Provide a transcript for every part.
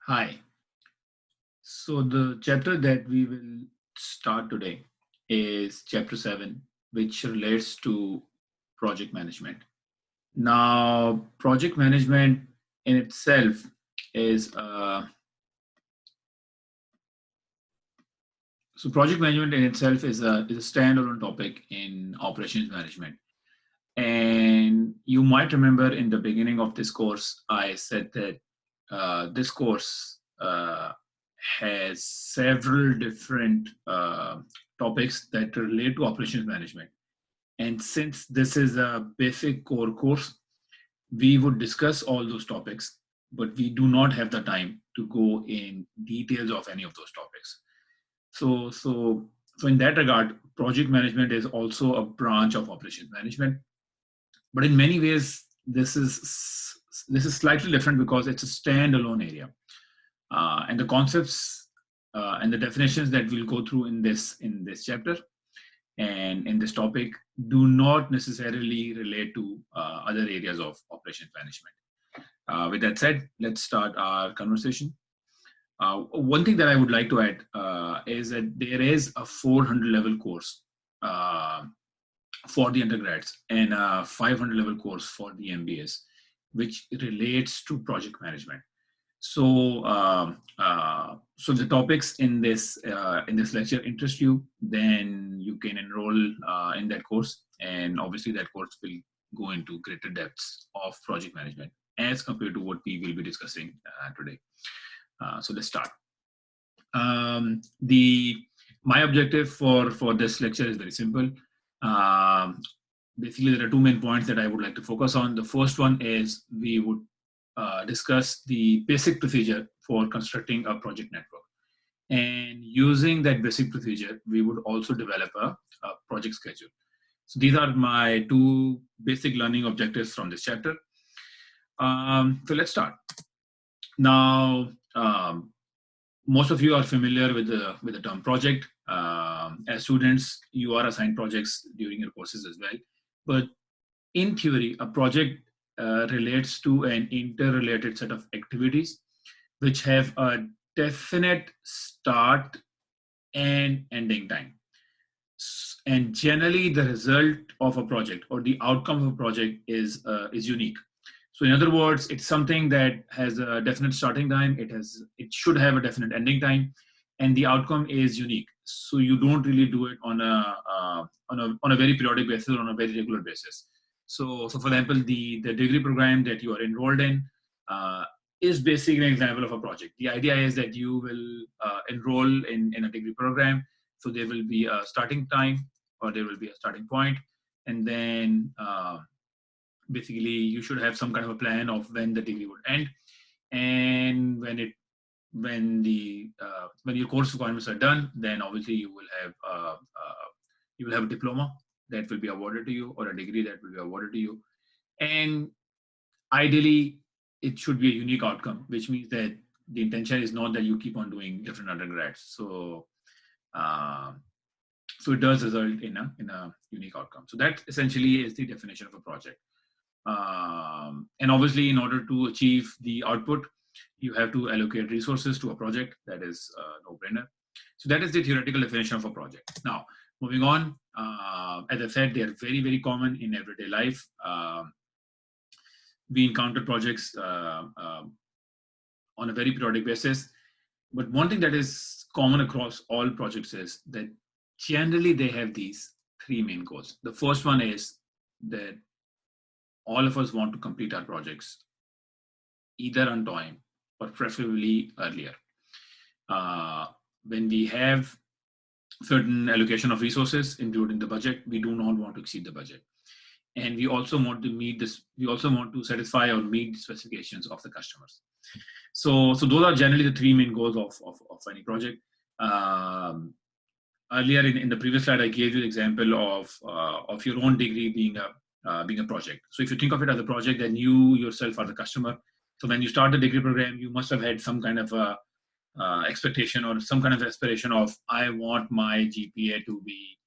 Hi. So the chapter that we will start today is chapter 7, which relates to project management. Now, project management in itself is project management in itself is a standalone topic in operations management. And you might remember in the beginning of this course, I said that this course has several different topics that relate to operations management. And since this is a basic core course, we would discuss all those topics, but we do not have the time to go in details of any of those topics. So, so, so in that regard, project management is also a branch of operations management, but in many ways this is slightly different because it's a standalone area, and the concepts and the definitions that we'll go through in this chapter and in this topic do not necessarily relate to other areas of operations management. With that said, let's start our conversation. One thing that I would like to add is that there is a 400 level course uh, for the undergrads and a 500 level course for the MBAs, which relates to project management. So the topics in this lecture interest you, then you can enroll in that course, and obviously that course will go into greater depths of project management as compared to what we will be discussing today. So let's start. The My objective for this lecture is very simple. Um, Basically, there are two main points that I would like to focus on. The first one is we would discuss the basic procedure for constructing a project network. And using that basic procedure, we would also develop a project schedule. So these are my two basic learning objectives from this chapter. So let's start. Now, most of you are familiar with the term project. As students, you are assigned projects during your courses as well. But in theory, a project relates to an interrelated set of activities which have a definite start and ending time. And generally, the result of a project or the outcome of a project is unique. So, in other words, it's something that has a definite starting time. It should have a definite ending time, and the outcome is unique. So you don't really do it on a very periodic basis or on a very regular basis. So for example, the degree program that you are enrolled in uh, is basically an example of a project. The idea is that you will enroll in a degree program, so there will be a starting time or there will be a starting point, and then basically you should have some kind of a plan of when the degree would end, and when your course requirements are done, then obviously you will have a diploma that will be awarded to you or a degree that will be awarded to you. And ideally, it should be a unique outcome, which means that the intention is not that you keep on doing different undergrads. Uh, so it does result in a unique outcome. So that essentially is the definition of a project. And obviously, in order to achieve the output, you have to allocate resources to a project. That is a no-brainer. So that is the theoretical definition of a project. Now, moving on, as I said, they are very, very common in everyday life. We encounter projects on a very periodic basis. But one thing that is common across all projects is that generally they have these three main goals. The first one is that all of us want to complete our projects either on time or preferably earlier. Uh, when we have certain allocation of resources, including the budget, we do not want to exceed the budget. And we also want to meet this, we also want to satisfy or meet the specifications of the customers. So those are generally the three main goals of any project. Earlier in the previous slide, I gave you the example of your own degree being a project. So if you think of it as a project, then you yourself are the customer. So when you start the degree program, you must have had some kind of a expectation or some kind of aspiration of I want my GPA to be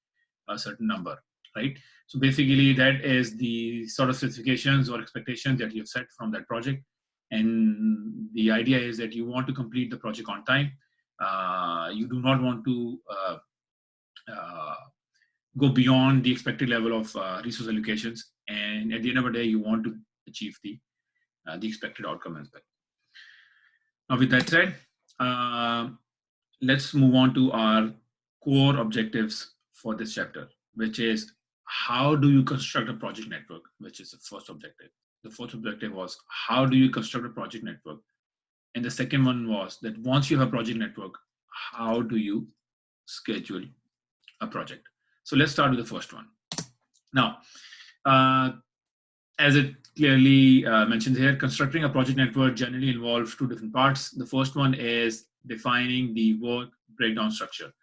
a certain number, right? So basically, that is the sort of specifications or expectations that you've set from that project. And the idea is that you want to complete the project on time. You do not want to go beyond the expected level of resource allocations, and at the end of the day, you want to achieve the expected outcome as well. Now, with that said, let's move on to our core objectives for this chapter, which is how do you construct a project network, which is the first objective. The first objective was how do you construct a project network, and the second one was that once you have a project network, how do you schedule a project. So let's start with the first one. Now, as it clearly mentions here, constructing a project network generally involves two different parts. The first one is defining the work breakdown structure,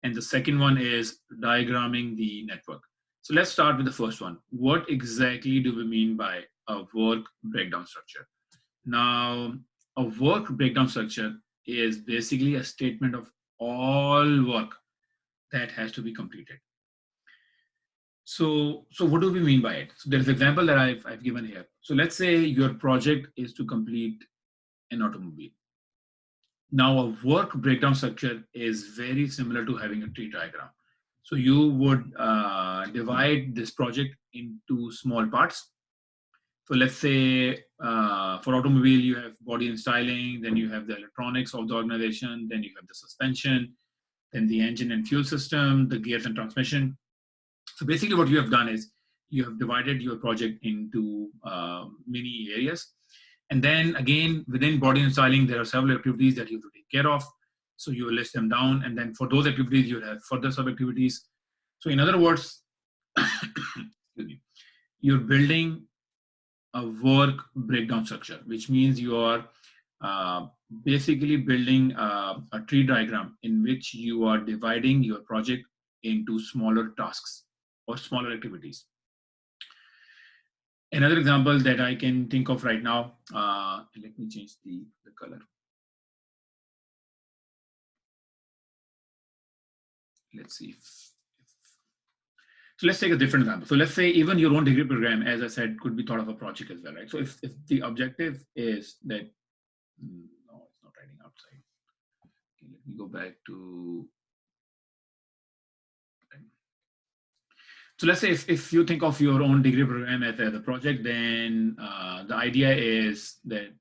and the second one is diagramming the network. So let's start with the first one. What exactly do we mean by a work breakdown structure? Now, a work breakdown structure is basically a statement of all work that has to be completed. So what do we mean by it? So there's an example that I've given here. So let's say your project is to complete an automobile. Now, a work breakdown structure is very similar to having a tree diagram. So you would divide this project into small parts. So let's say for automobile, you have body and styling, then you have the electronics of the organization, then you have the suspension, then the engine and fuel system, the gears and transmission. So basically what you have done is you have divided your project into many areas. And then again, within body and styling, there are several activities that you have to take care of. So you list them down. And then for those activities, you have further sub-activities. So in other words, you're building a work breakdown structure, which means you are basically building a tree diagram in which you are dividing your project into smaller tasks or smaller activities. Another example that I can think of right now, let me change the color. Let's see. So let's take a different example. So let's say even your own degree program, as I said, could be thought of a project as well, right? So if the objective is that, no, it's not writing outside. Okay, let me go back to, so let's say if you think of your own degree program as a project, then the idea is that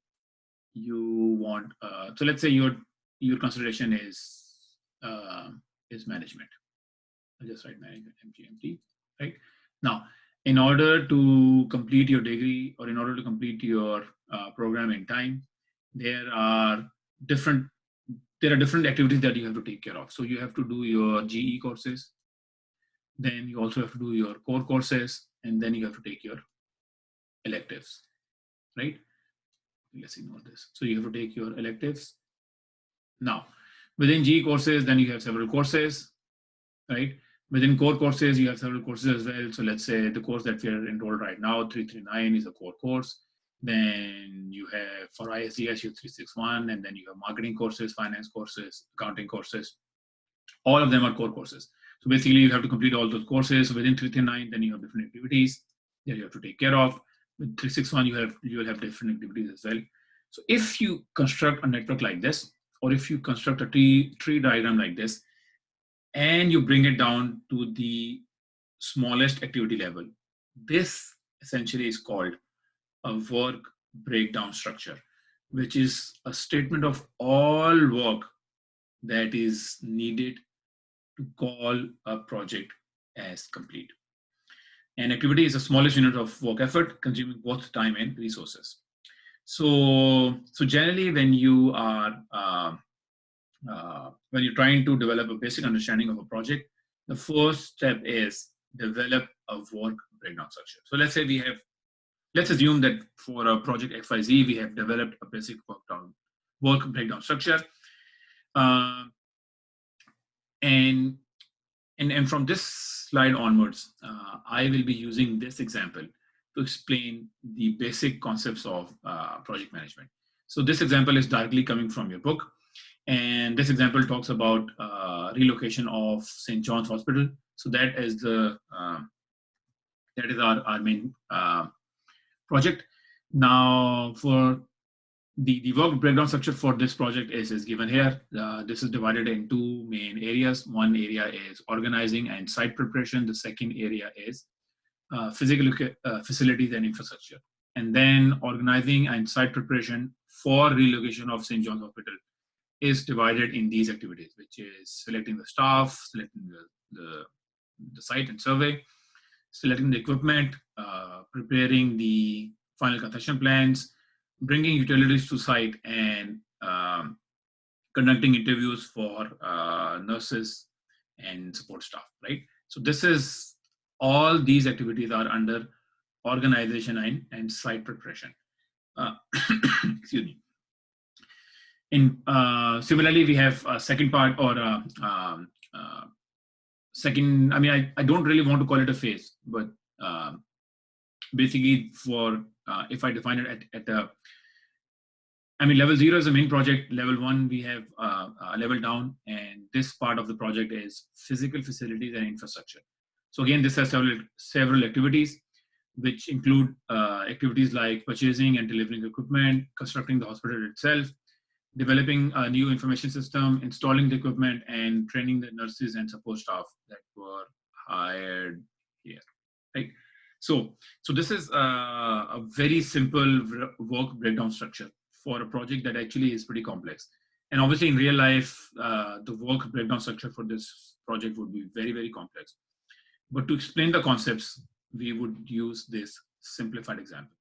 you want, so let's say your consideration is management. I'll just write management, MGMT, right? Now, in order to complete your degree or in order to complete your program in time, there are different activities that you have to take care of. So you have to do your GE courses, then you also have to do your core courses, and then you have to take your electives, right? Let's ignore this. So you have to take your electives. Now, within GE courses, then you have several courses, right? Within core courses, you have several courses as well. So let's say the course that we're enrolled right now, 339 is a core course. Then you have for ISDS, you have 361, and then you have marketing courses, finance courses, accounting courses. All of them are core courses. So basically you have to complete all those courses. So within 339, then you have different activities that you have to take care of. With 361, you will have different activities as well. So if you construct a network like this, or if you construct a tree diagram like this, and you bring it down to the smallest activity level, this essentially is called a work breakdown structure, which is a statement of all work that is needed to call a project as complete. An activity is the smallest unit of work effort, consuming both time and resources. So generally, when you are when you're trying to develop a basic understanding of a project, the first step is develop a work breakdown structure. So let's assume that for a project XYZ, we have developed a basic work breakdown structure. And from this slide onwards, I will be using this example to explain the basic concepts of project management. So this example is directly coming from your book. And this example talks about relocation of St. John's Hospital. So that is our main project. Now, for The work breakdown structure for this project is given here. This is divided in two main areas. One area is organizing and site preparation. The second area is physical facilities and infrastructure. And then organizing and site preparation for relocation of St. John's Hospital is divided in these activities, which is selecting the staff, selecting the site and survey, selecting the equipment, preparing the final concession plans, bringing utilities to site, and conducting interviews for nurses and support staff, right? So this is, all these activities are under organization and site preparation. Excuse me. Similarly, we have a second part, or second, I mean, I don't really want to call it a phase, but basically for, if I define it at I mean, level 0 is the main project. Level 1, we have a level down, and this part of the project is physical facilities and infrastructure. So again, this has several activities, which include activities like purchasing and delivering equipment, constructing the hospital itself, developing a new information system, installing the equipment, and training the nurses and support staff that were hired here, right? So this is a very simple work breakdown structure for a project that actually is pretty complex. And obviously in real life, the work breakdown structure for this project would be very, very complex. But to explain the concepts, we would use this simplified example.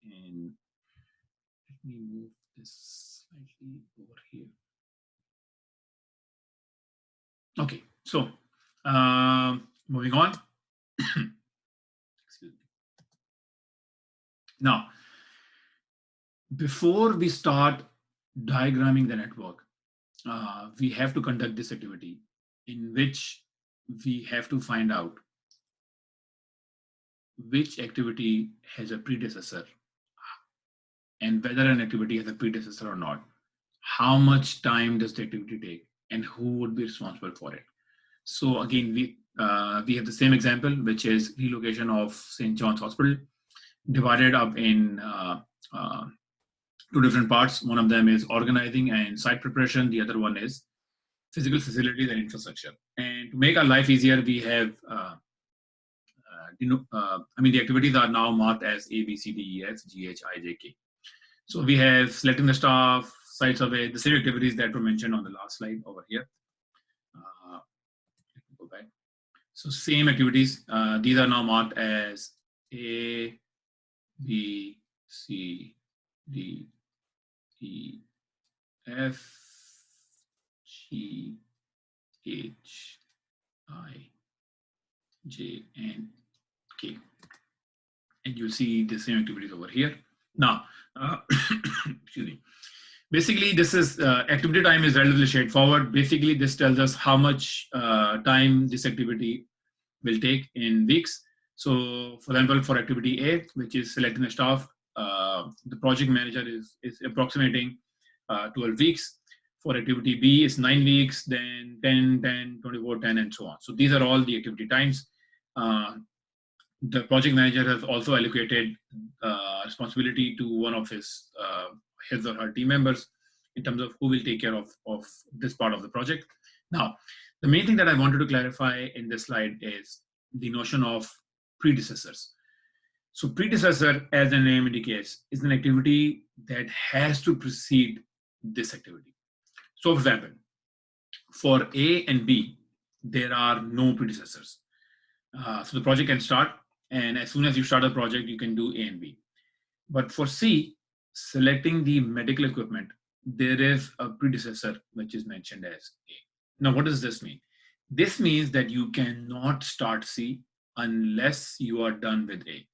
And let me move this slightly over here. Okay, so moving on. Excuse me. Now, before we start diagramming the network, we have to conduct this activity in which we have to find out which activity has a predecessor and whether an activity has a predecessor or not. How much time does the activity take and who would be responsible for it? So again, we have the same example, which is relocation of St. John's Hospital, divided up in two different parts. One of them is organizing and site preparation. The other one is physical facilities and infrastructure. And to make our life easier, we have, I mean, the activities are now marked as A, B, C, D, E, F, G, H, I, J, K. So we have selecting the staff, site survey, the same activities that were mentioned on the last slide over here. Let me go back. So same activities. These are now marked as A, B, C, D, E, F, G, H, I, J, and K. And you'll see the same activities over here. Now, excuse me. Basically, this is activity time is relatively straightforward. Basically, this tells us how much time this activity will take in weeks. So, for example, for activity A, which is selecting the staff, the project manager is approximating 12 weeks. For activity B, it's 9 weeks, then 10, 10, 24, 10, and so on. So these are all the activity times. The project manager has also allocated responsibility to one of his or her team members in terms of who will take care of this part of the project. Now, the main thing that I wanted to clarify in this slide is the notion of predecessors. So predecessor, as the name indicates, is an activity that has to precede this activity. So for example, for A and B, there are no predecessors. So the project can start, and as soon as you start a project, you can do A and B. But for C, selecting the medical equipment, there is a predecessor which is mentioned as A. Now, what does this mean? This means that you cannot start C unless you are done with A.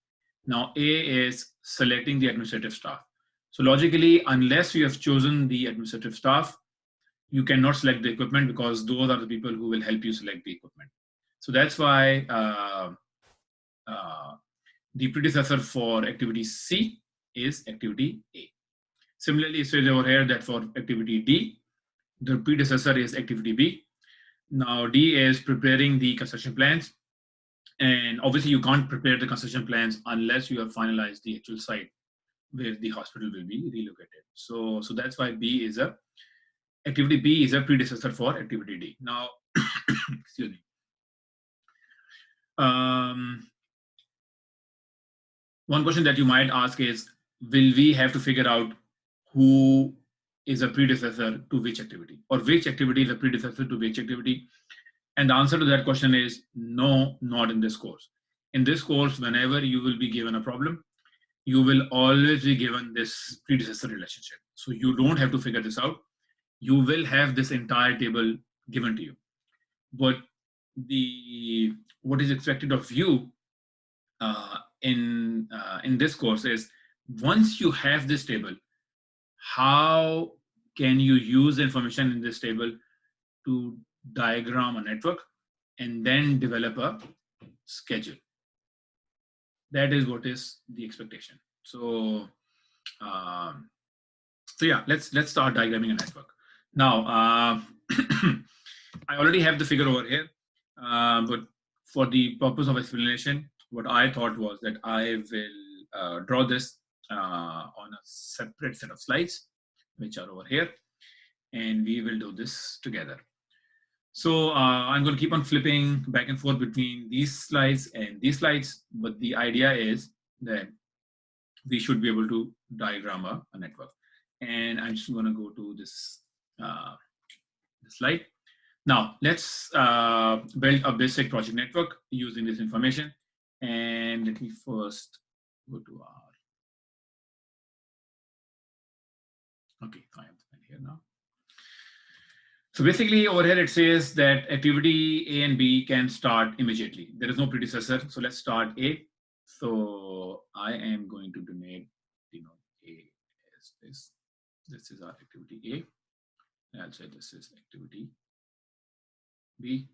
Now, A is selecting the administrative staff. So logically, unless you have chosen the administrative staff, you cannot select the equipment because those are the people who will help you select the equipment. So that's why the predecessor for activity C is activity A. Similarly, it says over here that for activity D, the predecessor is activity B. Now D is preparing the construction plans. And obviously you can't prepare the construction plans unless you have finalized the actual site where the hospital will be relocated. So that's why activity B is a predecessor for activity D. Now, excuse me. One question that you might ask is, will we have to figure out who is a predecessor to which activity, or which activity is a predecessor to which activity? And the answer to that question is no, not in this course. In this course, whenever you will be given a problem, you will always be given this predecessor relationship. So you don't have to figure this out. You will have this entire table given to you. But what is expected of you in this course is, once you have this table, how can you use the information in this table to diagram a network and then develop a schedule? That is what is the expectation. So yeah, let's start diagramming a network. Now, I already have the figure over here, but for the purpose of explanation, what I thought was that I will draw this on a separate set of slides, which are over here, and we will do this together. So I'm going to keep on flipping back and forth between these slides and these slides, but the idea is that we should be able to diagram a network. And I'm just going to go to this slide. Now, let's build a basic project network using this information. And let me first go to our, okay, fine, here now. So basically over here, it says that activity A and B can start immediately. There is no predecessor. So let's start A. So I am going to denote A as this. This is our activity A. I'll say this is activity B.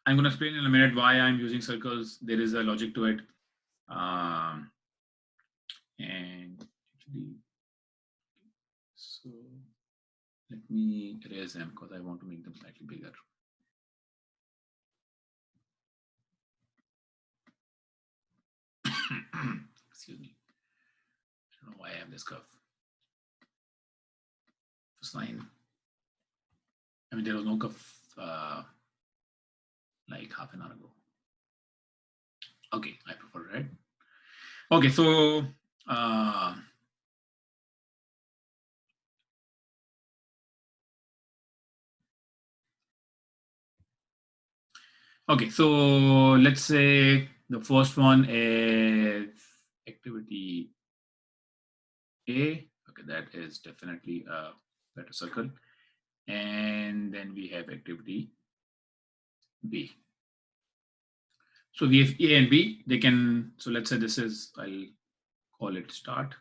I'm going to explain in a minute why I'm using circles. There is a logic to it. And actually, so let me erase them because I want to make them slightly bigger. Excuse me. I don't know why I have this curve. First line. I mean, there was no curve like half an hour ago. Okay, I prefer red. Okay, so okay, so let's say the first one is activity A. Okay, that is definitely a better circle. And then we have activity B. So we have A and B. They can, so let's say this is, I'll call it start.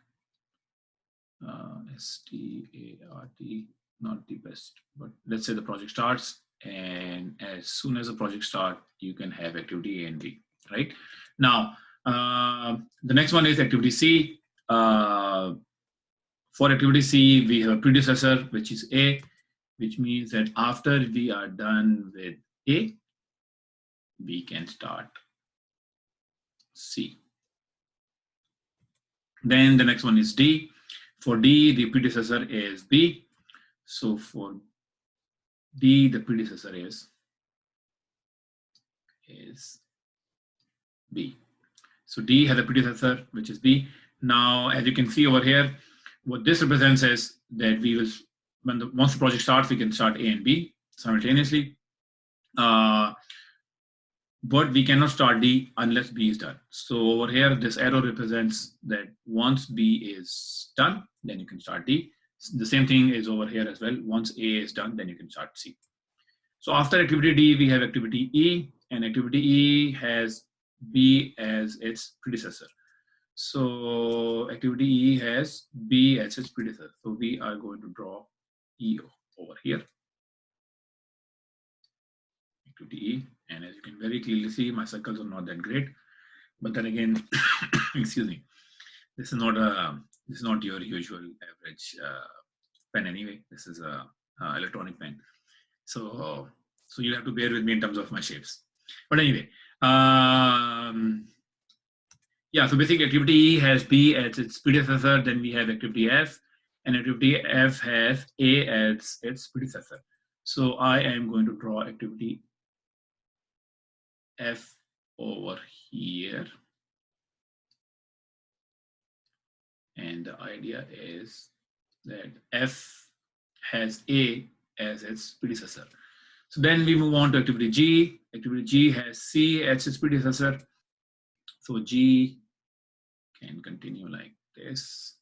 S-T-A-R-T, not the best, but let's say the project starts. And as soon as the project starts, you can have activity A and B, right? Now, the next one is activity C. For activity C, we have a predecessor, which is A, which means that after we are done with A, we can start C. Then the next one is D. For D, the predecessor is B. So for D, the predecessor is B. So D has a predecessor, which is B. Now, as you can see over here, what this represents is that we will, once the project starts, we can start A and B simultaneously. But we cannot start D unless B is done. So over here, this arrow represents that once B is done, then you can start D. The same thing is over here as well. Once A is done, then you can start C. So after activity D, we have activity E, and activity E has B as its predecessor. So activity E has B as its predecessor. So we are going to draw E over here. Activity E, and as you can very clearly see, my circles are not that great. But then again, excuse me, this is not your usual average pen anyway. This is a electronic pen. So you'll have to bear with me in terms of my shapes. But anyway, Yeah, so basically activity E has B as its predecessor, then we have activity F, and activity F has A as its predecessor. So I am going to draw activity F over here. And the idea is that F has A as its predecessor. So then we move on to activity G. Activity G has C as its predecessor. So G can continue like this.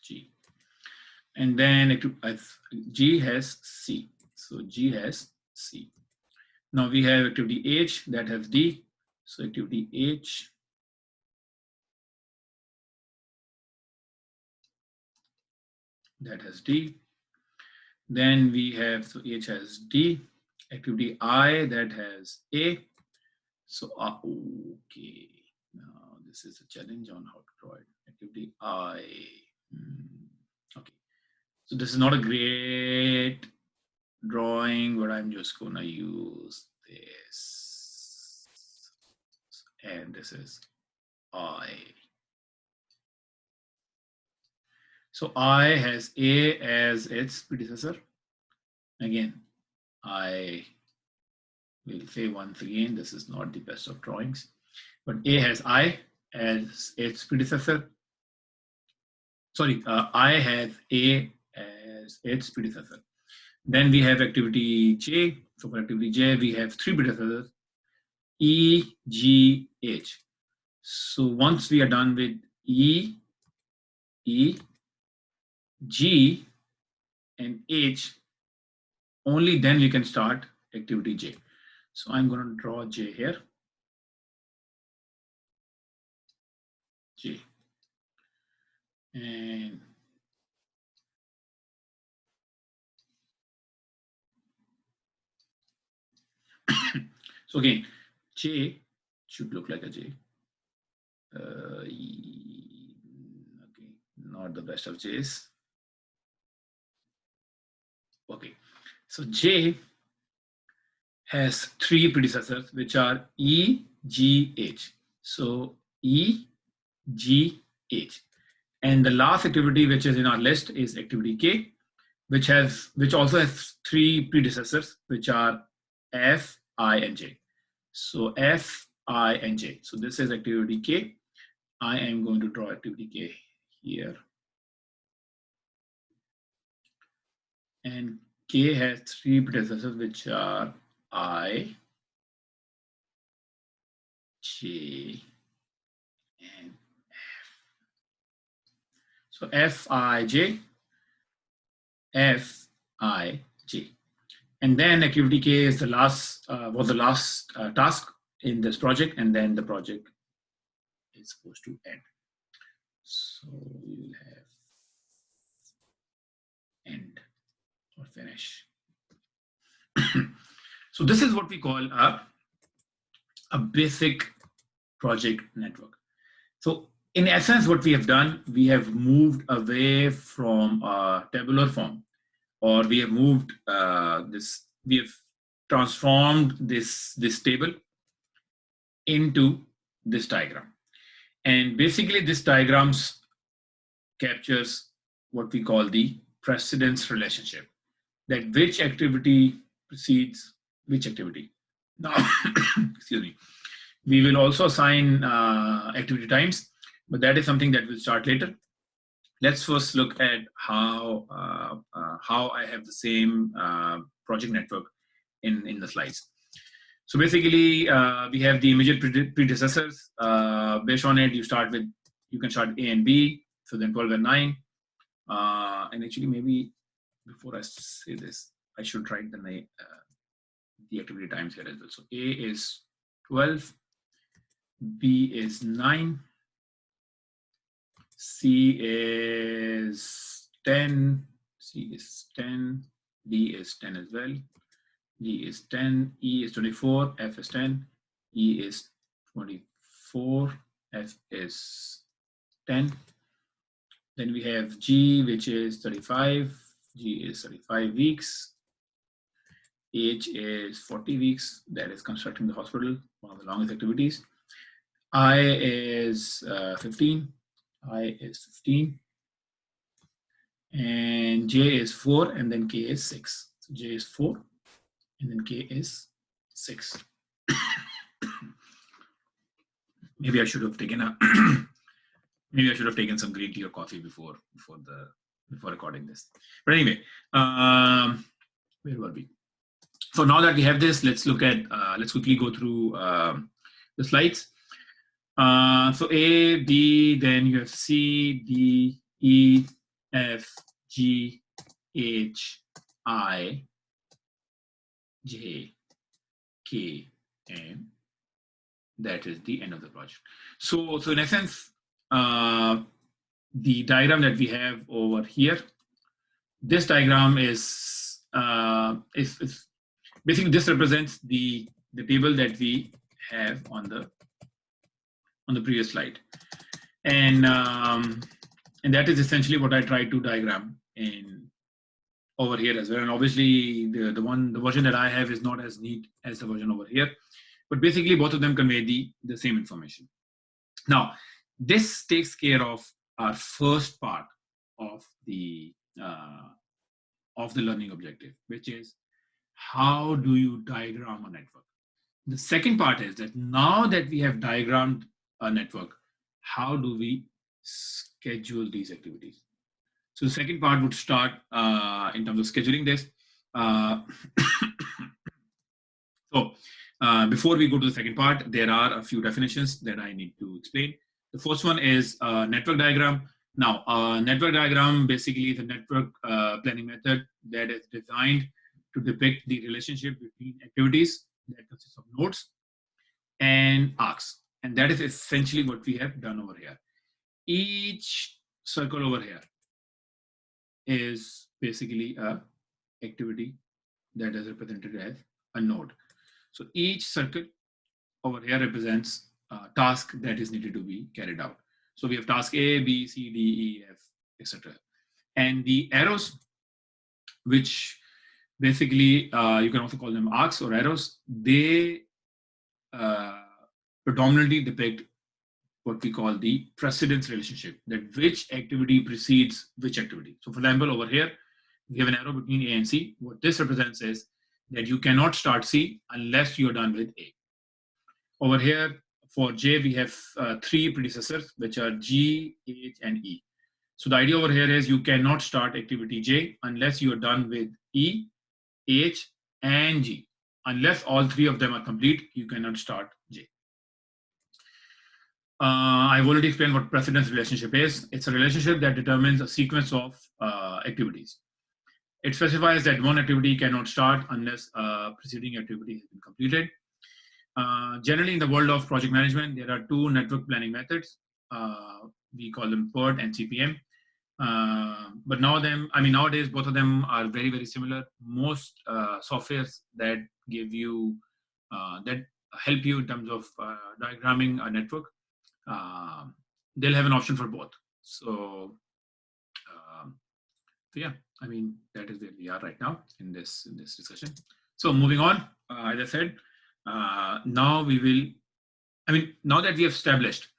G. And then G has C. So G has C. Now we have activity H that has D. So activity H that has D. Then we have, so H has D. Activity I that has A. So, okay. Now this is a challenge on how to draw it. Activity I. Okay. So this is not a great drawing, but I'm just gonna use this. And this is I. So I has A as its predecessor. Again, I will say once again, this is not the best of drawings, but A has I as its predecessor. Sorry, I has A as its predecessor. Then we have activity J. So for activity J, we have three predecessors, E, G, H. So once we are done with E, G, and H, only then we can start activity J. So I'm going to draw J here. J. And so again, J should look like a J. Okay, not the best of J's. Okay, so J has three predecessors, which are E, G, H. So E, G, H. And the last activity which is in our list is activity K, which also has three predecessors, which are F, I, and J. So F, I, and J. So this is activity K. I am going to draw activity K here. And K has three predecessors, which are I, J, and F. So F, I, J, F, I, J. And then activity K is the last task in this project, and then the project is supposed to end. So we will have end or finish. So this is what we call a basic project network. So in essence, what we have done, we have moved away from a tabular form, or we have moved we have transformed this table into this diagram. And basically this diagrams captures what we call the precedence relationship, that which activity precedes which activity. Now, excuse me, we will also assign activity times, but that is something that will start later. Let's first look at how I have the same project network in the slides. So basically, we have the immediate predecessors. Based on it, you can start A and B, so then 12 and 9. And actually, maybe before I say this, I should write the activity times here as well. So A is 12, B is 9, C is 10, C is 10, D is 10 as well, D is 10, E is 24, F is 10, E is 24, F is 10. Then we have G, which is 35, G is 35 weeks, H is 40 weeks. That is constructing the hospital, one of the longest activities. I is 15. I is 15. And J is 4, and then K is 6. So J is 4, and then K is 6. Maybe I should have taken a maybe I should have taken some green tea or coffee before recording this. But anyway, where were we? So now that we have this, let's look at let's quickly go through the slides. So A, B, then you have C, D, E, F, G, H, I, J, K, and that is the end of the project. So in essence, the diagram that we have over here, this diagram is basically this represents the table that we have on the previous slide, and that is essentially what I tried to diagram in over here as well. And obviously, the version that I have is not as neat as the version over here, but basically both of them convey the same information. Now, this takes care of our first part of the learning objective, which is how do you diagram a network. The second part is that now that we have diagrammed a network, how do we schedule these activities? So the second part would start in terms of scheduling this. Before we go to the second part, there are a few definitions that I need to explain. The first one is network diagram. Now, network diagram basically is a network planning method that is designed to depict the relationship between activities that consists of nodes and arcs. And that is essentially what we have done over here. Each circle over here is basically a activity that is represented as a node. So each circle over here represents a task that is needed to be carried out. So we have task A, B, C, D, E, F, etc. And the arrows, which basically you can also call them arcs or arrows, they predominantly depict what we call the precedence relationship, that which activity precedes which activity. So for example, over here, we have an arrow between A and C. What this represents is that you cannot start C unless you're done with A. Over here, for J, we have three predecessors, which are G, H, and E. So the idea over here is you cannot start activity J unless you're done with E, H, and G. Unless all three of them are complete, you cannot start J. I've already explained what precedence relationship is. It's a relationship that determines a sequence of activities. It specifies that one activity cannot start unless a preceding activity has been completed. Generally, in the world of project management, there are two network planning methods. We call them PERT and CPM. But nowadays, both of them are very, very similar. Most softwares that give you, that help you in terms of diagramming a network, they'll have an option for both. So yeah, that is where we are right now in this discussion. So moving on, as I said, now that we have established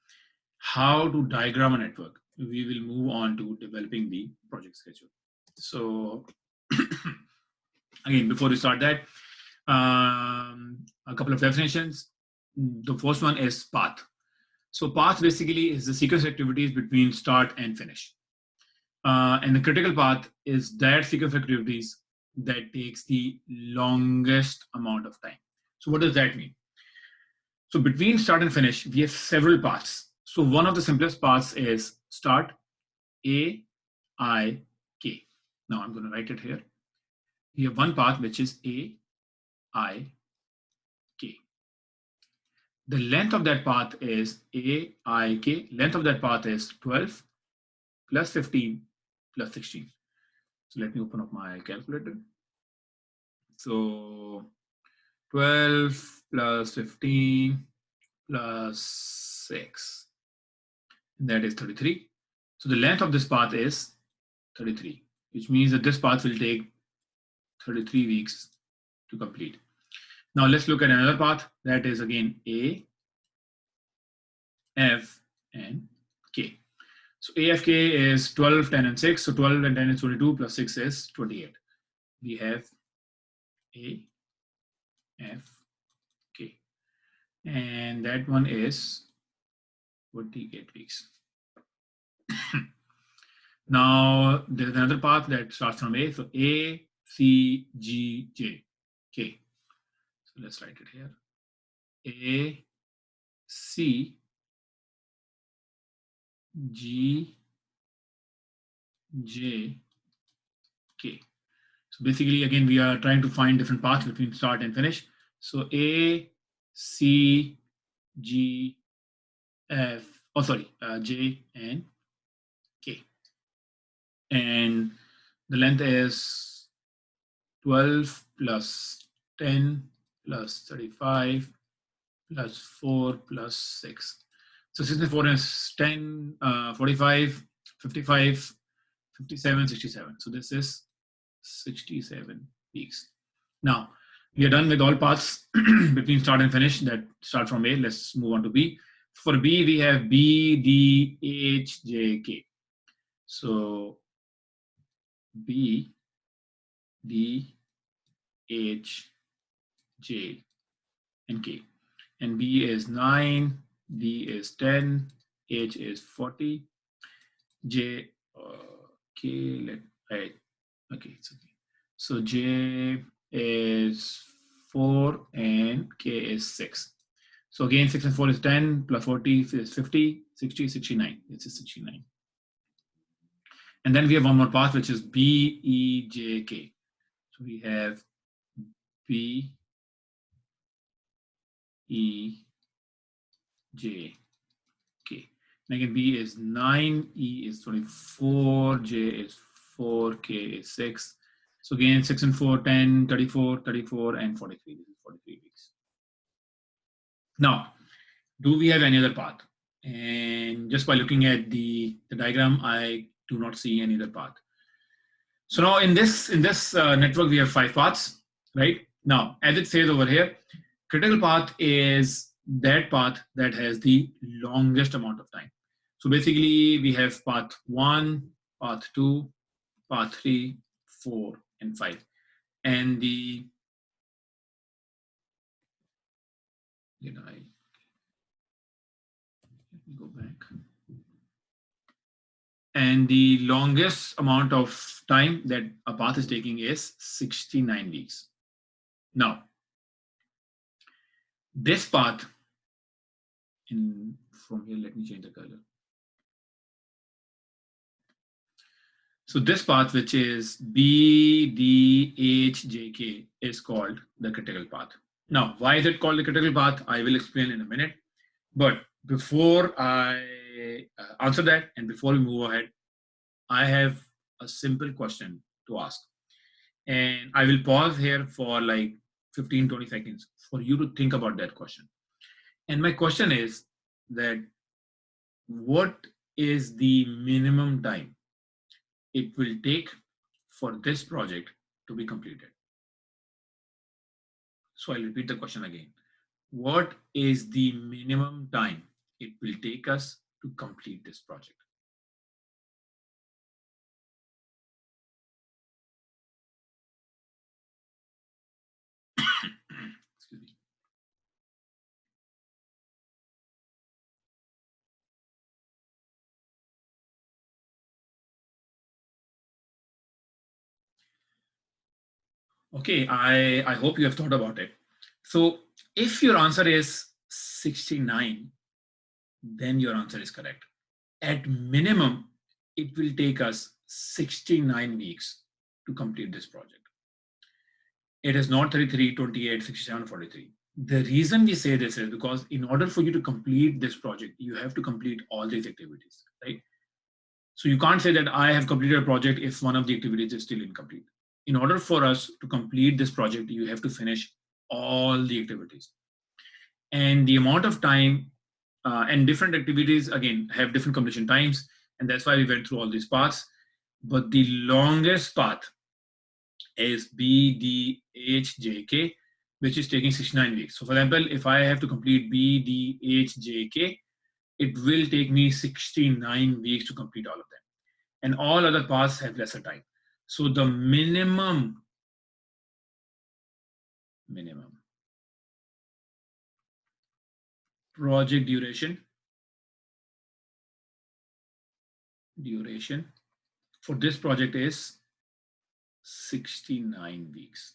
how to diagram a network, we will move on to developing the project schedule. So again, before we start that, a couple of definitions. The first one is path. So path basically is the sequence of activities between start and finish. And the critical path is that sequence of activities that takes the longest amount of time. So what does that mean? So between start and finish, we have several paths. So one of the simplest paths is start, A, I, K. Now I'm going to write it here. We have one path which is A, I, K. The length of that path is A, I, K. Length of that path is 12 plus 15 plus 16. So let me open up my calculator. So 12 plus 15 plus 6, that is 33. So the length of this path is 33, which means that this path will take 33 weeks to complete. Now let's look at another path that is again A, F, and K. So A, F, K is 12, 10, and 6. So 12 and 10 is 22 plus 6 is 28. We have A, F, K. And that one is 28 weeks. Now there's another path that starts from A. So A, C, G, J, K. So let's write it here. A, C, G, J, K. So basically, again, we are trying to find different paths between start and finish. So A, C, G, F, J, and K. And the length is 12 plus 10 plus 35 plus 4 plus 6. So 64 is 10, 45, 55, 57, 67. So this is 67 weeks. Now, we are done with all paths between start and finish that start from A. Let's move on to B. For B, we have B, D, H, J, K. So B, D, H, J, and K. And B is 9, D is 10, H is 40, J, K, okay, it's okay. So J is 4 and K is 6. So again, 6 and 4 is 10, plus 40 is 50, 60, 69. This is 69. And then we have one more path, which is B, E, J, K. So we have B, E, J, K. And again, B is 9, E is 24, J is 4, K is 6. So again, 6 and 4, 10, 34, 34, and 43. This is 43 weeks. Now, do we have any other path? And just by looking at the diagram, I do not see any other path. So now in this network, we have 5 paths, right? Now, as it says over here, critical path is that path that has the longest amount of time. So basically, we have path 1, path 2, path 3, 4, and 5. And the let me go back. And the longest amount of time that a path is taking is 69 weeks. Now, this path, from here, let me change the color. So this path, which is B, D, H, J, K, is called the critical path. Now, why is it called the critical path? I will explain in a minute. But before I answer that and before we move ahead, I have a simple question to ask. And I will pause here for like 15, 20 seconds for you to think about that question. And my question is that what is the minimum time it will take for this project to be completed? So I'll repeat the question again. What is the minimum time it will take us to complete this project? Excuse me. Okay, I hope you have thought about it. So if your answer is 69, then your answer is correct. At minimum, it will take us 69 weeks to complete this project. It is not 33, 28, 67, 43. The reason we say this is because in order for you to complete this project, you have to complete all these activities, right? So you can't say that I have completed a project if one of the activities is still incomplete. In order for us to complete this project, you have to finish all the activities. And the amount of time and different activities, again, have different completion times. And that's why we went through all these paths. But the longest path is BDHJK, which is taking 69 weeks. So for example, if I have to complete BDHJK, it will take me 69 weeks to complete all of them. And all other paths have lesser time. So the minimum project duration for this project is 69 weeks.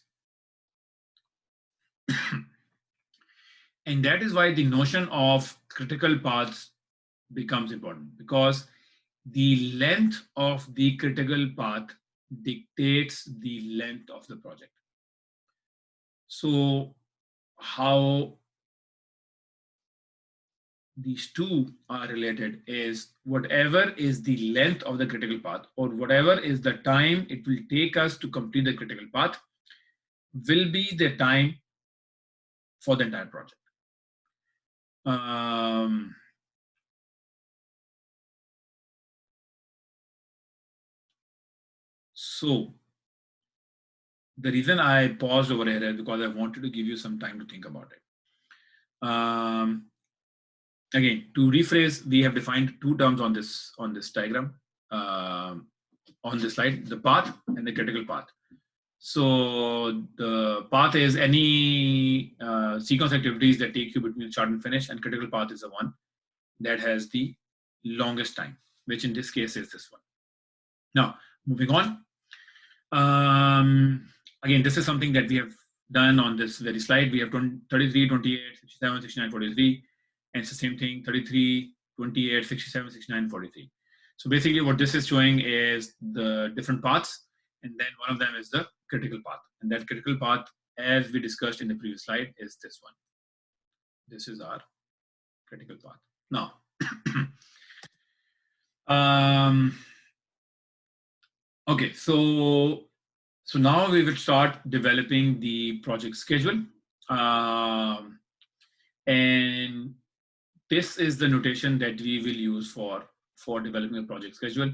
And that is why the notion of critical paths becomes important, because the length of the critical path dictates the length of the project. So how these two are related is whatever is the length of the critical path, or whatever is the time it will take us to complete the critical path, will be the time for the entire project. So the reason I paused over here is because I wanted to give you some time to think about it. Again, to rephrase, we have defined two terms on this diagram, on this slide: the path and the critical path. So the path is any sequence activities that take you between start and finish, and critical path is the one that has the longest time, which in this case is this one. Now, moving on. Again, this is something that we have done on this very slide. We have 33, 28, 67, 69, 43. And it's the same thing, 33, 28, 67, 69, 43. So basically what this is showing is the different paths, and then one of them is the critical path. And that critical path, as we discussed in the previous slide, is this one. This is our critical path. Now, okay, so now we will start developing the project schedule. And this is the notation that we will use for developing a project schedule.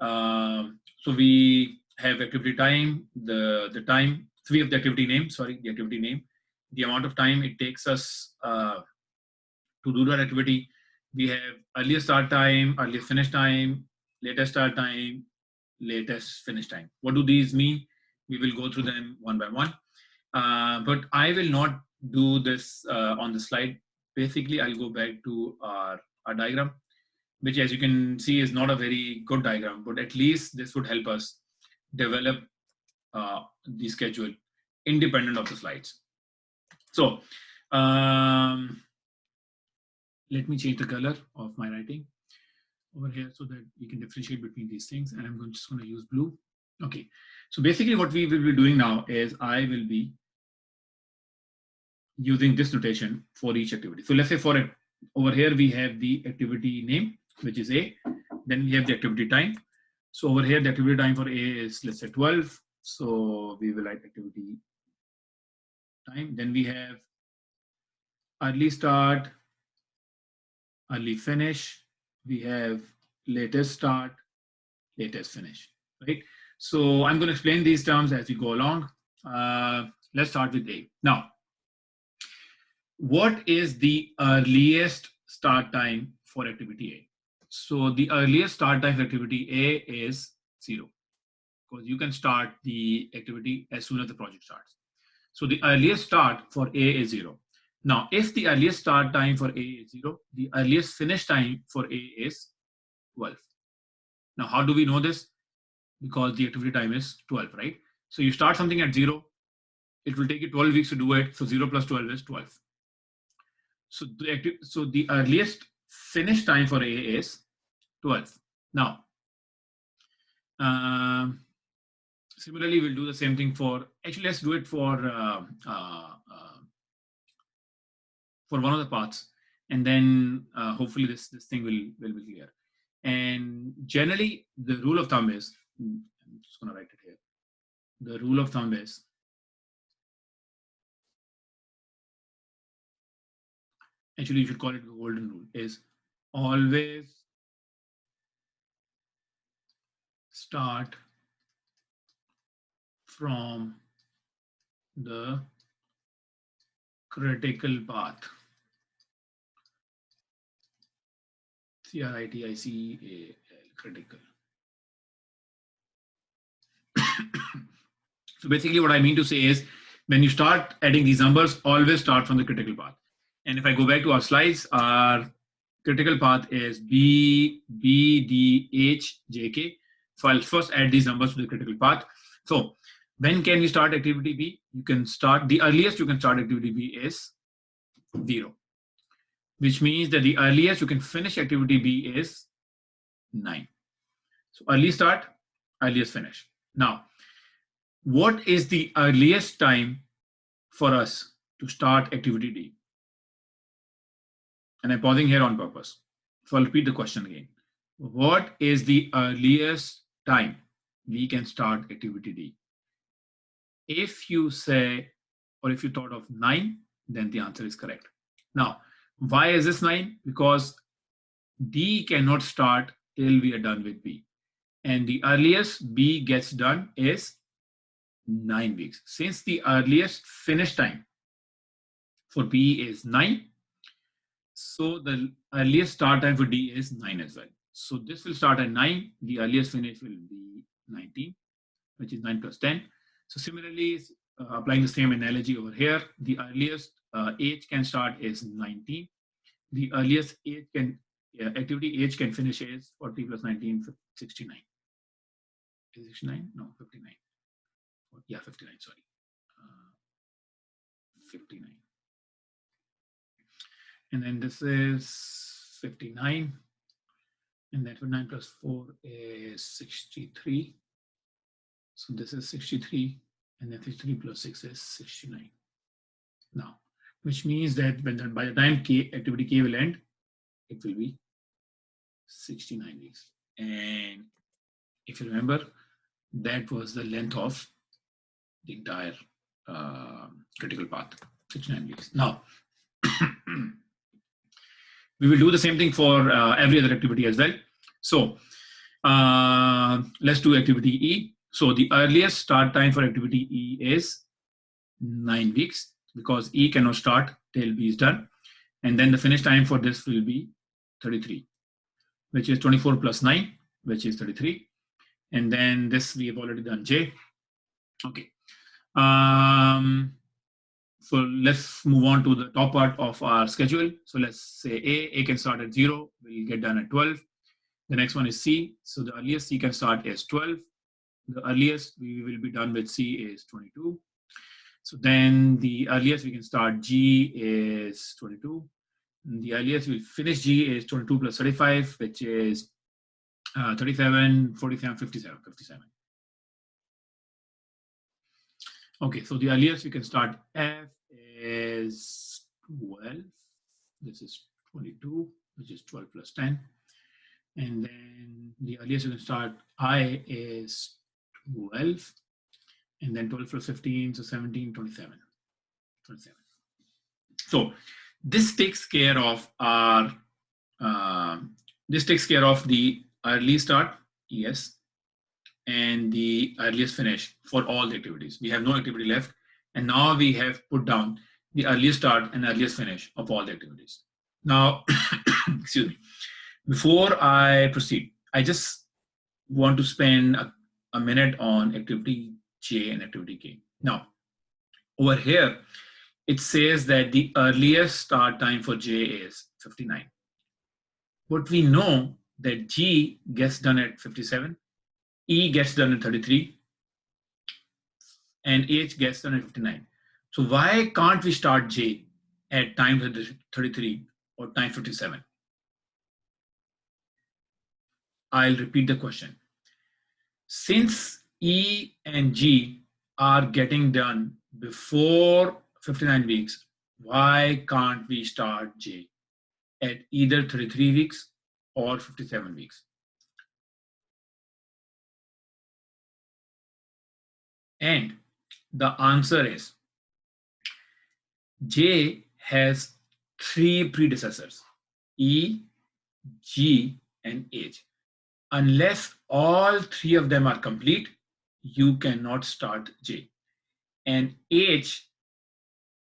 So we have activity time, the time, so we have the activity name, the amount of time it takes us to do that activity. We have earliest start time, earliest finish time, latest start time, latest finish time. What do these mean? We will go through them one by one. But I will not do this on the slide. Basically, I'll go back to our diagram, which, as you can see, is not a very good diagram, but at least this would help us develop the schedule independent of the slides. So let me change the color of my writing over here so that we can differentiate between these things. And I'm just going to use blue. Okay. So basically what we will be doing now is I will be using this notation for each activity. So let's say for it, over here we have the activity name, which is A. Then we have the activity time. So over here the activity time for A is, let's say, 12. So we will write activity time. Then we have early start, early finish. We have latest start, latest finish, right? So I'm going to explain these terms as we go along. Let's start with A. Now, what is the earliest start time for activity A? So the earliest start time for activity A is 0, because you can start the activity as soon as the project starts. So the earliest start for A is 0. Now, if the earliest start time for A is 0, the earliest finish time for A is 12. Now, how do we know this? Because the activity time is 12, right? So you start something at 0, it will take you 12 weeks to do it. So 0 plus 12 is 12. So the earliest finish time for A is 12. Now, similarly, we'll do the same thing for, actually, let's do it for one of the paths. And then hopefully this thing will be clear. And generally, the rule of thumb is, I'm just going to write it here. The rule of thumb is, actually, you should call it the golden rule, is always start from the critical path. CRITICAL, critical. So basically what I mean to say is when you start adding these numbers, always start from the critical path. And if I go back to our slides, our critical path is B, D, H, J, K. So I'll first add these numbers to the critical path. So when can we start activity B? You can start, the earliest you can start activity B is 0, which means that the earliest you can finish activity B is 9. So early start, earliest finish. Now, what is the earliest time for us to start activity D? And I'm pausing here on purpose. So I'll repeat the question again. What is the earliest time we can start activity D? If you say, or if you thought of 9, then the answer is correct. Now, why is this 9? Because D cannot start till we are done with B. And the earliest B gets done is 9 weeks. Since the earliest finish time for B is 9, so the earliest start time for D is 9 as well. So this will start at 9. The earliest finish will be 19, which is 9 plus 10. So similarly, applying the same analogy over here, the earliest age can start is 19. The earliest age can activity age can finish is 40 plus 19, 69. Is it 69? No, 59. Yeah, 59, sorry. 59. And then this is 59. And that 9 plus 4 is 63. So this is 63. And then 63 plus 6 is 69. Now, which means that when by the time activity K will end, it will be 69 weeks. And if you remember, that was the length of the entire critical path, 69 weeks. Now, we will do the same thing for every other activity as well. So let's do activity E. So the earliest start time for activity E is 9 weeks because E cannot start till B is done. And then the finish time for this will be 33, which is 24 plus 9, which is 33. And then this we have already done J. Okay. So let's move on to the top part of our schedule. So let's say A can start at 0, will get done at 12. The next one is C. So the earliest C can start is 12. The earliest we will be done with C is 22. So then the earliest we can start G is 22. And the earliest we'll finish G is 22 plus 35, which is 37, 47, 57. Okay, so the earliest we can start F is 12. This is 22, which is 12 plus 10. And then the earliest you can start I is 12. And then 12 plus 15, so 17, 27. So this takes care of our, the early start, yes, and the earliest finish for all the activities. We have no activity left. And now we have put down the earliest start and earliest finish of all the activities. Now, excuse me, before I proceed, I just want to spend a minute on activity J and activity K. Now, over here, it says that the earliest start time for J is 59. But we know that G gets done at 57, E gets done at 33, and H gets done at 59. So why can't we start J at time 33 or time 57? I'll repeat the question. Since E and G are getting done before 59 weeks, why can't we start J at either 33 weeks or 57 weeks? And the answer is J has 3 predecessors, E, G, and H. Unless all 3 of them are complete, you cannot start J. And H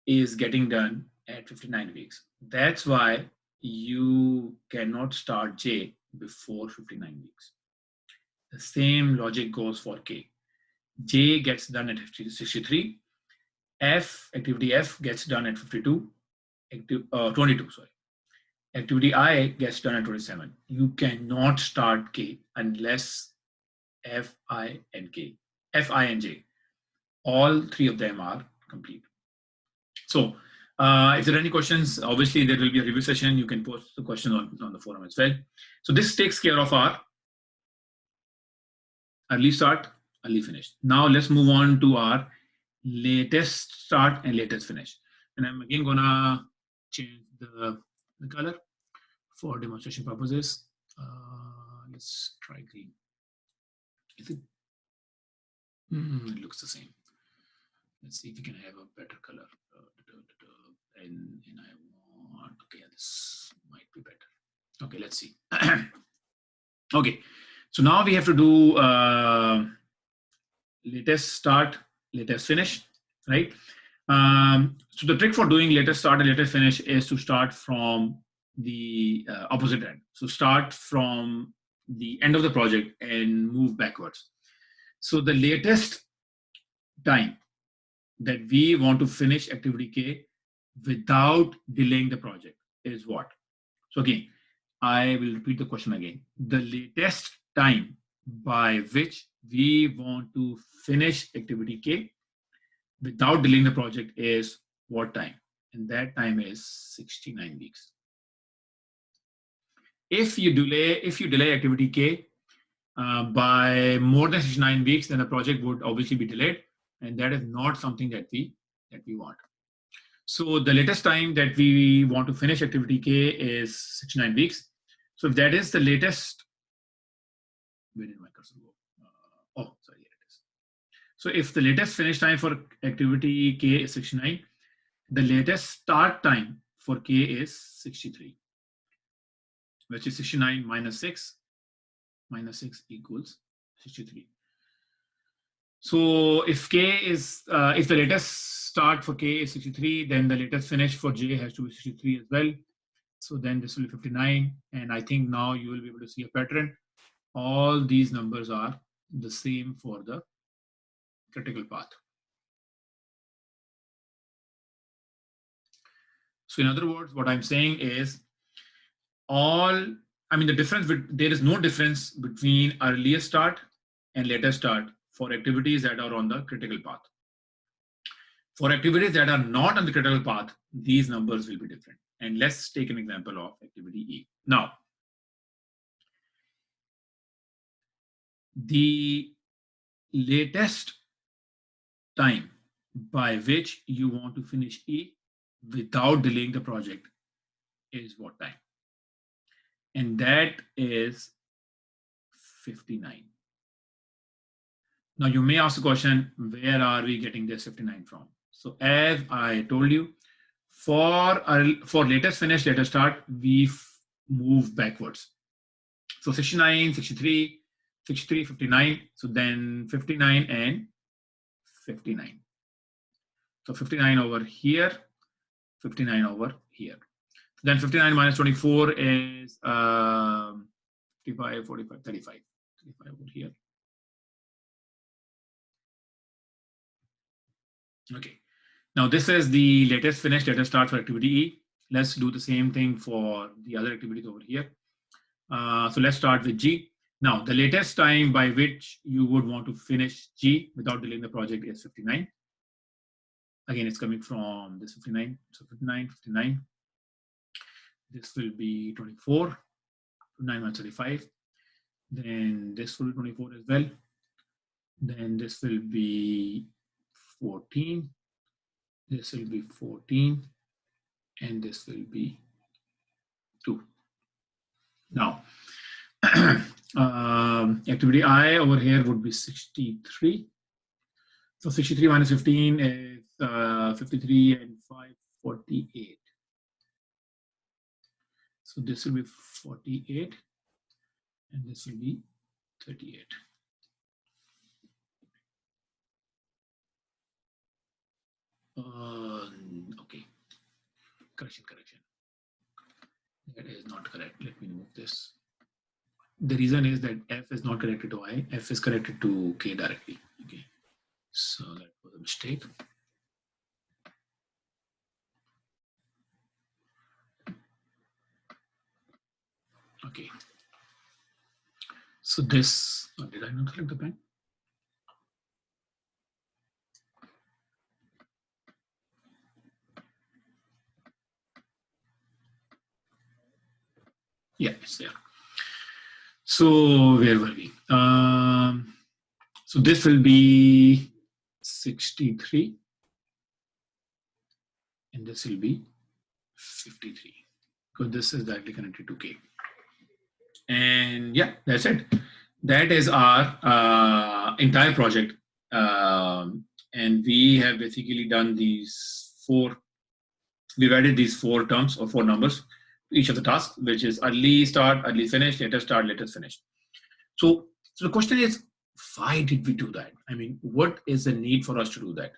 is getting done at 59 weeks. That's why you cannot start J before 59 weeks. The same logic goes for K. J gets done at 63. Activity F gets done at 52, 22, sorry. Activity I gets done at 27. You cannot start K unless F, I, and J, all three of them are complete. So if there are any questions, obviously there will be a review session. You can post the question on the forum as well. So this takes care of our early start, early finish. Now let's move on to our latest start and latest finish. And I'm again gonna change the color for demonstration purposes. Let's try green. Is it? It looks the same. Let's see if we can have a better color. And I want, okay, this might be better. Okay, let's see. Okay, so now we have to do latest start, latest finish, right? So the trick for doing latest start and latest finish is to start from the opposite end. So start from the end of the project and move backwards. So the latest time that we want to finish activity K without delaying the project is what? So again, I will repeat the question again. The latest time by which we want to finish activity K without delaying the project is what time? And that time is 69 weeks. If you delay activity K by more than 69 weeks, then the project would obviously be delayed, and that is not something that we want. So the latest time that we want to finish activity K is 69 weeks. So if that is the latest, where did my cursor go? Oh, sorry, here it is. So if the latest finish time for activity K is 69, the latest start time for K is 63, which is 69 minus 6. Minus 6 equals 63. So if K is, if the latest start for K is 63, then the latest finish for J has to be 63 as well. So then this will be 59. And I think now you will be able to see a pattern. All these numbers are the same for the critical path. So in other words, what I'm saying is the difference, there is no difference between earliest start and latest start for activities that are on the critical path. For activities that are not on the critical path, these numbers will be different. And let's take an example of activity E. Now, the latest time by which you want to finish E without delaying the project is what time? And that is 59. Now you may ask the question, where are we getting this 59 from? So as I told you, for latest finish, latest start, we move backwards. So 69, 63, 63, 59. So then 59 and 59. So 59 over here, 59 over here. Then 59 minus 24 is 55, 45, 35. 35 over here. Okay. Now this is the latest finish, latest start for activity E. Let's do the same thing for the other activities over here. So let's start with G. Now the latest time by which you would want to finish G without delaying the project is 59. Again, it's coming from this 59. So 59, 59. This will be 24. 9 minus 35. Then this will be 24 as well. Then this will be 14. This will be 14. And this will be 2. Now, activity I over here would be 63. So 63 minus 15 is 53 and 5, 48. So this will be 48 and this will be 38. Okay, correction. That is not correct. Let me remove this. The reason is that F is not connected to I, F is connected to K directly. Okay, so that was a mistake. Okay, so this, did I not select the pen? Yeah, it's there. So where were we? So this will be 63 and this will be 53 because this is directly connected to K. And yeah, that's it. That is our entire project. And we have basically done these we've added these 4 terms or 4 numbers to each of the tasks, which is early start, early finish, latest start, latest finish. So the question is, why did we do that? I mean, what is the need for us to do that?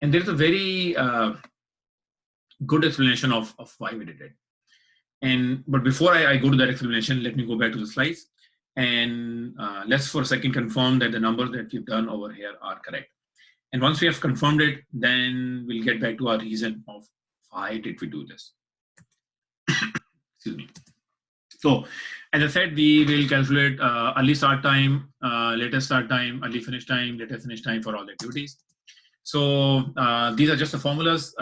And there's a very good explanation of why we did it. But before I go to that explanation, let me go back to the slides. And let's for a second confirm that the numbers that we've done over here are correct. And once we have confirmed it, then we'll get back to our reason of why did we do this. Excuse me. So as I said, we will calculate early start time, latest start time, early finish time, latest finish time for all the activities. So these are just the formulas,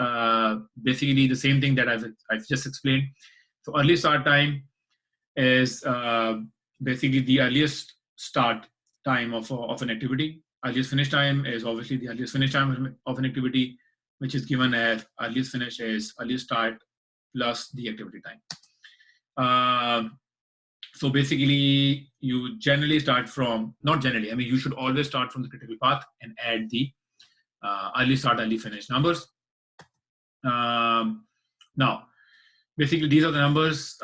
basically the same thing that I've just explained. So early start time is basically the earliest start time of an activity. Earliest finish time is obviously the earliest finish time of an activity, which is given as earliest finish is earliest start plus the activity time. So basically, you generally start from, not generally, I mean, you should always start from the critical path and add the early start, early finish numbers. Now, basically, these are the numbers.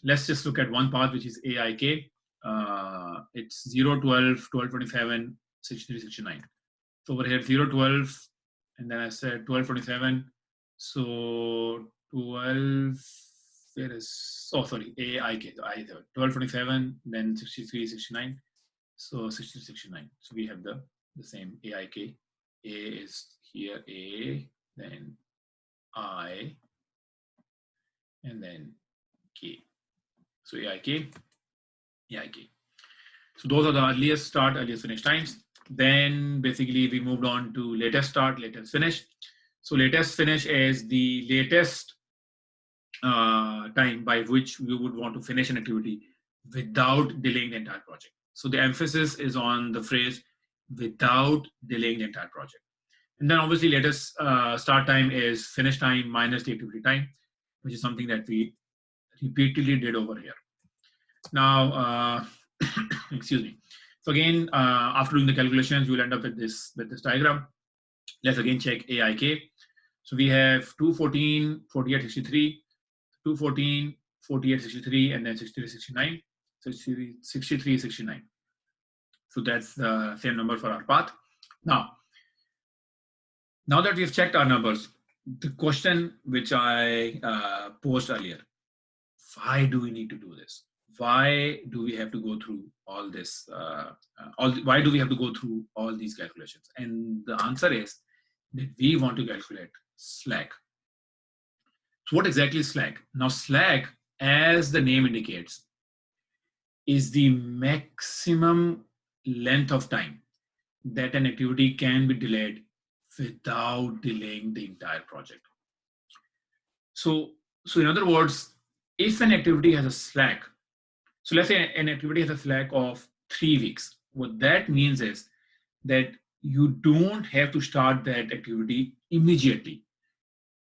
Let's just look at one path, which is AIK. It's 0, 12, 12, 27, 63, 69. So over here, 0, 12, and then I said 12, 27. So 12, where is, oh, sorry, AIK, so I 12, 27, then 63, 69. So 63, 69. So we have the same AIK. A is here, A, then I, and then K. So AIK. So those are the earliest start, earliest finish times. Then basically we moved on to latest start, latest finish. So latest finish is the latest time by which we would want to finish an activity without delaying the entire project. So the emphasis is on the phrase without delaying the entire project. And then obviously latest start time is finish time minus the activity time, which is something that we repeatedly did over here. Now, excuse me. So again, after doing the calculations, you will end up with this diagram. Let's again check AIK. So we have 214, 48, 63, 214, 48, 63, and then 63, 69. So 63, 69. So that's the same number for our path. Now that we've checked our numbers, the question which I posed earlier, why do we need to do this? Why do we have to go through all this? Why do we have to go through all these calculations? And the answer is that we want to calculate slack. So what exactly is slack? Now slack, as the name indicates, is the maximum length of time that an activity can be delayed without delaying the entire project. So in other words, if an activity has a slack, so let's say an activity has a slack of 3 weeks, what that means is that you don't have to start that activity immediately.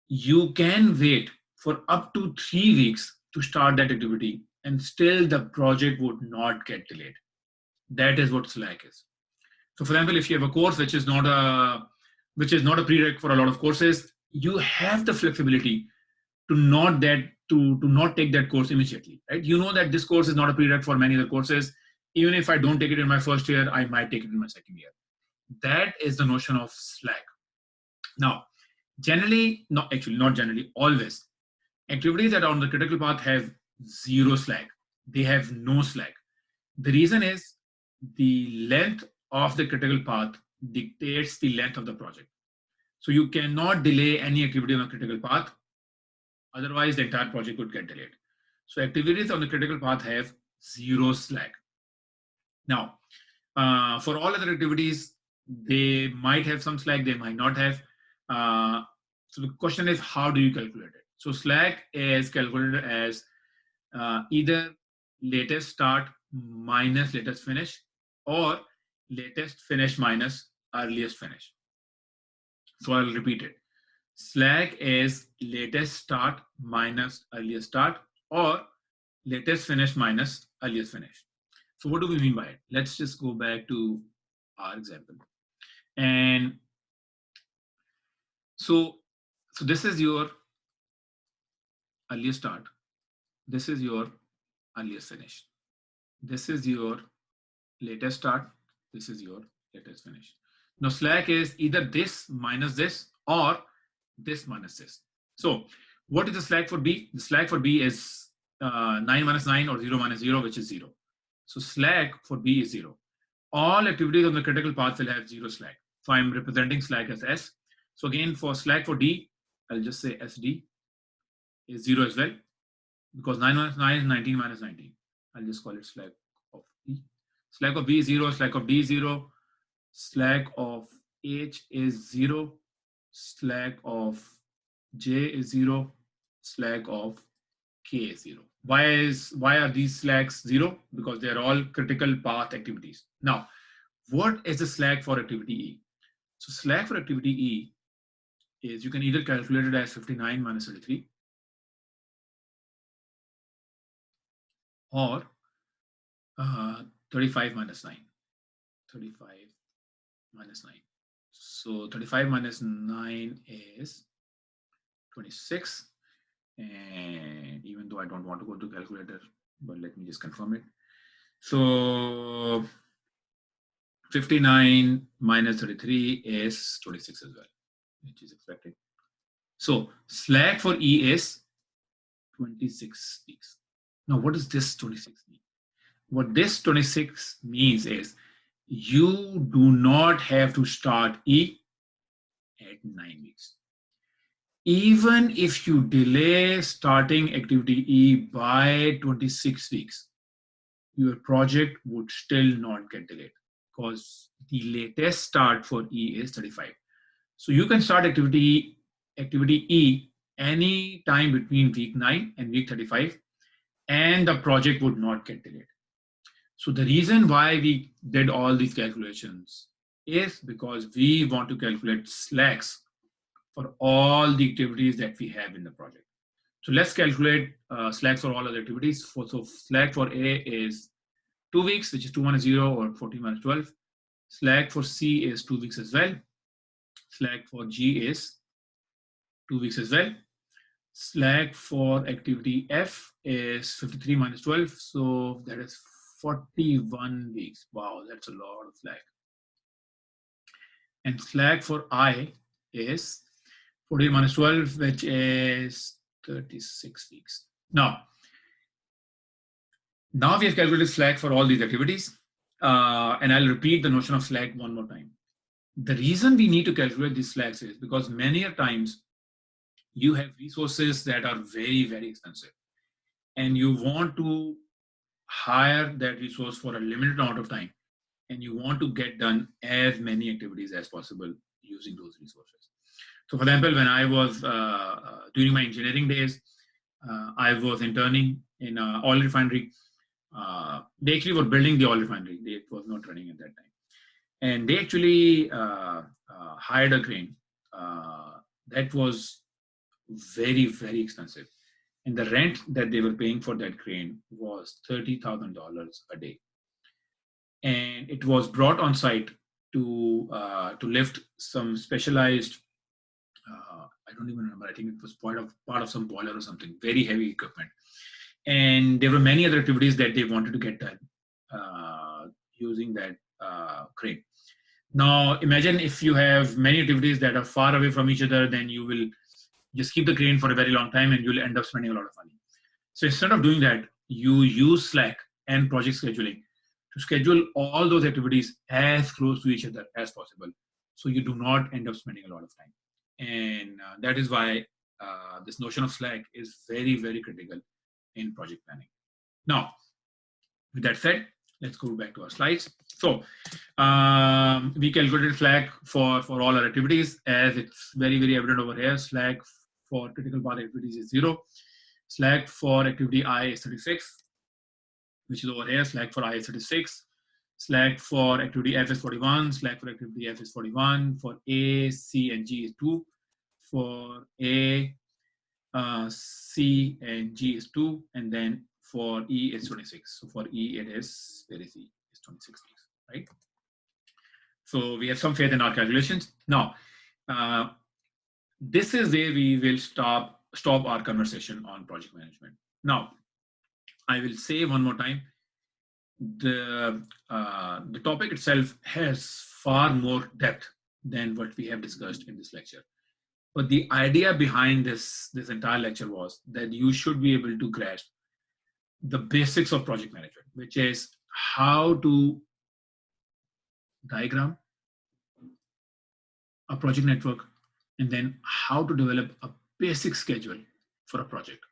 You can wait for up to 3 weeks to start that activity and still the project would not get delayed. That is what slack is. So for example, if you have a course which is not a prereq for a lot of courses, you have the flexibility to not take that course immediately, right? You know that this course is not a prereq for many other courses. Even if I don't take it in my first year, I might take it in my second year. That is the notion of slack. Now, Generally, not generally, always. Activities that are on the critical path have zero slack. They have no slack. The reason is the length of the critical path dictates the length of the project. So you cannot delay any activity on a critical path. Otherwise, the entire project could get delayed. So activities on the critical path have zero slack. Now, for all other activities, they might have some slack, they might not have. So the question is, how do you calculate it? So slack is calculated as either latest start minus latest finish, or latest finish minus earliest finish. So I'll repeat it. Slack is latest start minus earliest start, or latest finish minus earliest finish. So what do we mean by it? Let's just go back to our example. And so this is your earliest start. This is your earliest finish. This is your latest start. This is your latest finish. Now slack is either this minus this, or this minus this. So what is the slack for B? The slack for B is 9 minus 9, or 0 minus 0, which is 0. So slack for B is 0. All activities on the critical path will have 0 slack. So I'm representing slack as S. So again, for slack for D, I'll just say SD is 0 as well, because 9 minus 9 is 19 minus 19. I'll just call it slack of B. Slack of B is 0, slack of D is 0, slack of H is 0, slack of J is 0, slack of K is 0. Why are these slacks 0? Because they are all critical path activities. Now, what is the slack for activity E? So slack for activity E is, you can either calculate it as 59 minus 33, or 35 minus 9. 35 minus 9. So 35 minus 9 is 26. And even though I don't want to go to calculator, but let me just confirm it. So 59 minus 33 is 26 as well, which is expected. So slack for E is 26 weeks. Now, what does this 26 mean? What this 26 means is, you do not have to start E at 9 weeks. Even if you delay starting activity E by 26 weeks, your project would still not get delayed, because the latest start for E is 35. So you can start activity E any time between week 9 and week 35, and the project would not get delayed. So the reason why we did all these calculations is because we want to calculate slacks for all the activities that we have in the project. So let's calculate slacks for all other activities. So slack for A is 2 weeks, which is 2 minus 0, or 14 minus 12. Slack for C is 2 weeks as well. Slack for G is 2 weeks as well. Slack for activity F is 53 minus 12. So that is 41 weeks. Wow, that's a lot of slack. And slack for I is 40 minus 12, which is 36 weeks. Now we have calculated slack for all these activities. And I'll repeat the notion of slack one more time. The reason we need to calculate these slacks is because many times you have resources that are very, very expensive, and you want to hire that resource for a limited amount of time, and you want to get done as many activities as possible using those resources. So for example, when I was during my engineering days, I was interning in an oil refinery. They actually were building the oil refinery. It was not running at that time. And they actually hired a crane that was very, very expensive. And the rent that they were paying for that crane was $30,000 a day. And it was brought on site to lift some specialized, I don't even remember, I think it was part of some boiler or something, very heavy equipment. And there were many other activities that they wanted to get done using that crane. Now, imagine if you have many activities that are far away from each other, then you will just keep the crane for a very long time and you'll end up spending a lot of money. So instead of doing that, you use Slack and project scheduling to schedule all those activities as close to each other as possible. So you do not end up spending a lot of time. And that is why this notion of Slack is very, very critical in project planning. Now, with that said, let's go back to our slides. So we calculated Slack for all our activities, as it's very, very evident over here. Slack for critical path activities is 0. Slack for activity I is 36, which is over here. Slack for I is 36. Slack for activity F is 41. Slack for activity F is 41. For A, C, and G is 2. For A, C, and G is 2. And then for E, it's 26. So for E, it is, where is E? It's 26 days, right? So we have some faith in our calculations. Now, this is where we will stop our conversation on project management. Now, I will say one more time, the topic itself has far more depth than what we have discussed in this lecture. But the idea behind this entire lecture was that you should be able to grasp the basics of project management, which is how to diagram a project network, and then how to develop a basic schedule for a project.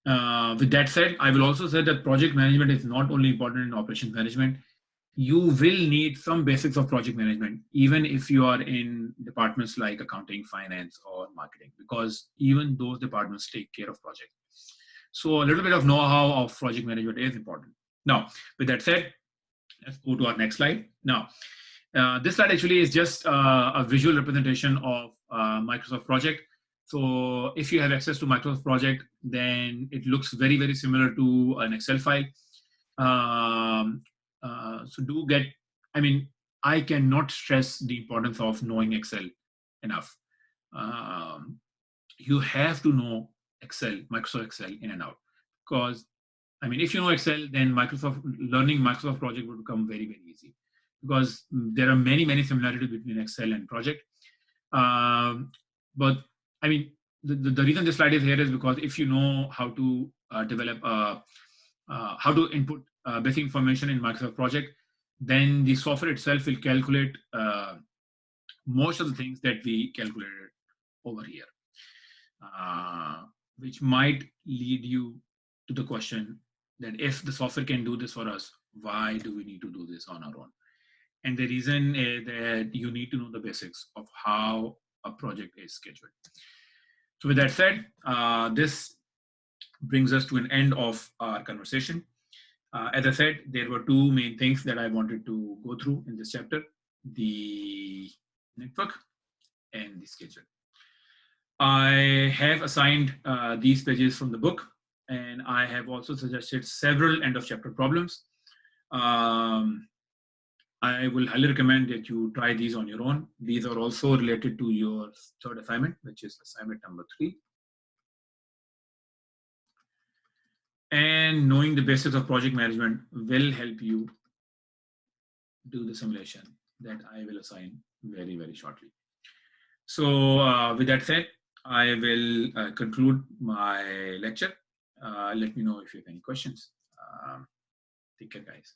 With that said, I will also say that project management is not only important in operations management. You will need some basics of project management, even if you are in departments like accounting, finance, or marketing, because even those departments take care of projects. So a little bit of know-how of project management is important. Now, with that said, let's go to our next slide. Now, this slide actually is just a visual representation of Microsoft Project. So if you have access to Microsoft Project, then it looks very, very similar to an Excel file. So do get, I mean, I cannot stress the importance of knowing Excel enough. You have to know Excel, Microsoft Excel in and out, because I mean, if you know Excel, then learning Microsoft Project will become very, very easy, because there are many, many similarities between Excel and Project. But I mean, the reason this slide is here is because if you know how to develop, how to input basic information in Microsoft Project, then the software itself will calculate most of the things that we calculated over here, which might lead you to the question that if the software can do this for us, why do we need to do this on our own? And the reason is that you need to know the basics of how a project is scheduled. So with that said, this brings us to an end of our conversation. As I said, there were two main things that I wanted to go through in this chapter: the network and the schedule. I have assigned these pages from the book, and I have also suggested several end of chapter problems. I will highly recommend that you try these on your own. These are also related to your third assignment, which is assignment number 3. And knowing the basics of project management will help you do the simulation that I will assign very, very shortly. So with that said, I will conclude my lecture. Let me know if you have any questions. Take care, guys.